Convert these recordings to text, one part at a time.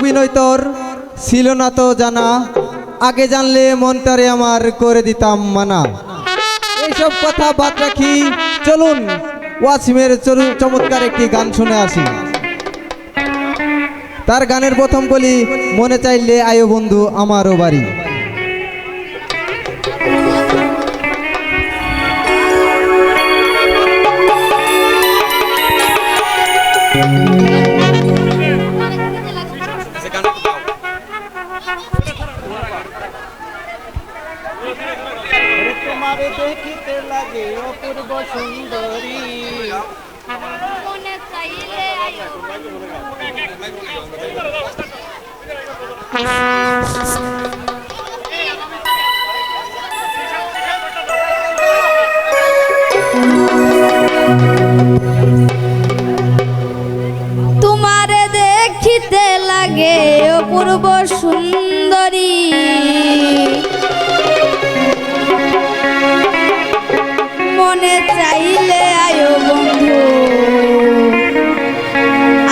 অভিনয় তোর ছিল না তো জানা, আগে জানলে মনটারে আমার করে দিতাম মানা। এইসব কথা বাদ রাখি, চলুন ওয়াসিমের চমৎকার একটি গান শুনে আসি। তার গানের প্রথম বলি, মনে চাইলে আয়ো বন্ধু আমারও বাড়ি। তোমারে দেখিতে লাগে অপূর্ব সুন্দরী, মনে চাইলে আয়ো তোমারে দেখিতে লাগে অপূর্ব সুন্দরী, মনে চাইলে আয়ো বন্ধু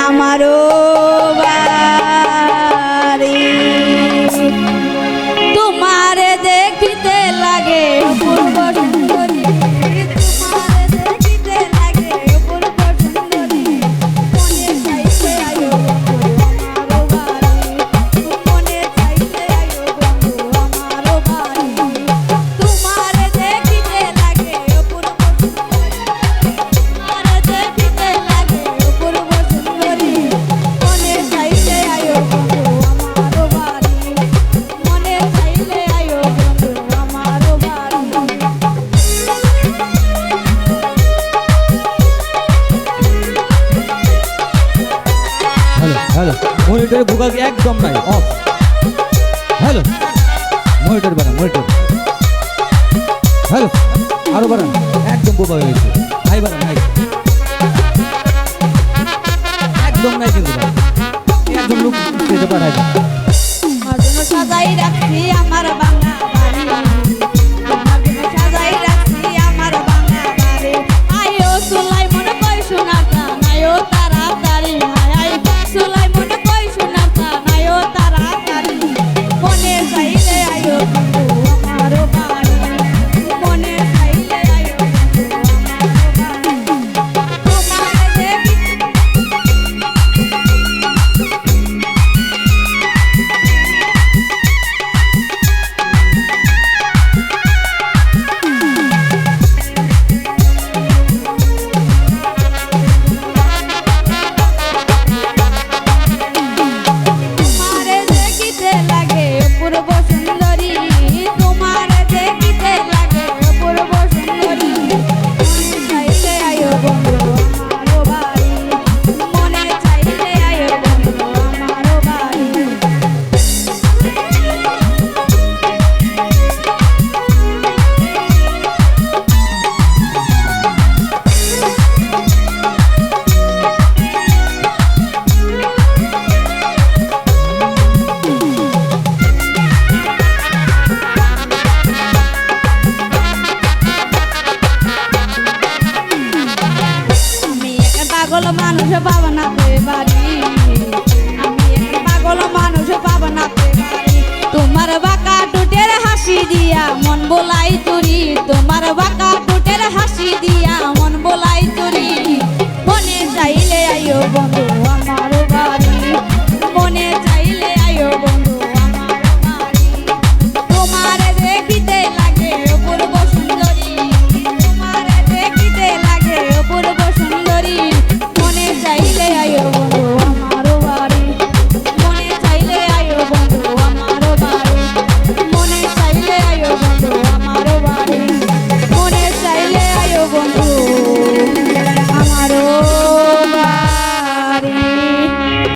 আমারও বাড়ি। তোমারে দেখিতে লাগে অপূর্ব সুন্দরী, তোমারে দেখিতে লাগে অপূর্ব সুন্দরী, মনে চাইলে আয়ো বন্ধু আমারও বাড়ি, মনে চাইলে আয়ো বন্ধু আমারও বাড়ি। তোমারে দেখিতে লাগে অপূর্ব সুন্দরী, তোমারে দেখিতে লাগে অপূর্ব সুন্দরী, মনে চাইলে আয়ো বন্ধু আমারও বাড়ি, মনে চাইলে আয়ো বন্ধু আমারও বাড়ি। হ্যালো হ্যালো, মনিটরে ভোকাল একদম নাই, অফ। হ্যালো, মনিটর বাড়ান, মনিটর। হ্যালো, আরো বাড়ান, একদম বোবা হয়ে গেছে। হাই বাড়ান, হাই। একদম নাই কিন্তু ভাই, একদম লোক স্টেজে পাঠায় দেন। তোমার জন্য সাজাই রাখছি আমার বাংলা বাড়ি, তোমার জন্য সাজাই রাখছি আমার বাংলা বাড়ি। আয়ো সুলাই মনে কই শোনার গান, আয়ো তাড়াতাড়ি, আয় সুলাই মনে কই শোনার গান, আয়ো তাড়াতাড়ি, মনে চাইলে আয়ো বন্ধু আমারও বাড়ি, মনে চাইলে আয়ো বন্ধু আমারও বাড়ি। তোমারে দেখিতে তোমারে দেখিতে লাগে অপূর্ব সুন্দরী, তোমারে দেখিতে লাগে অপূর্ব সুন্দরী, মনে চাইলে আয়ো বন্ধু আমারও বাড়ি, মনে চাইলে আয়ো বন্ধু আমারও বাড়ি। আমি একটা পাগল মানুষ পাবো না তো বাড়ি, আমি একটা পাগল মানুষ পাবো না তো বাড়ি। তোমার বাঁকা টুটের হাসি দিয়া মন বোলাই তুরি, তোমার বাঁকা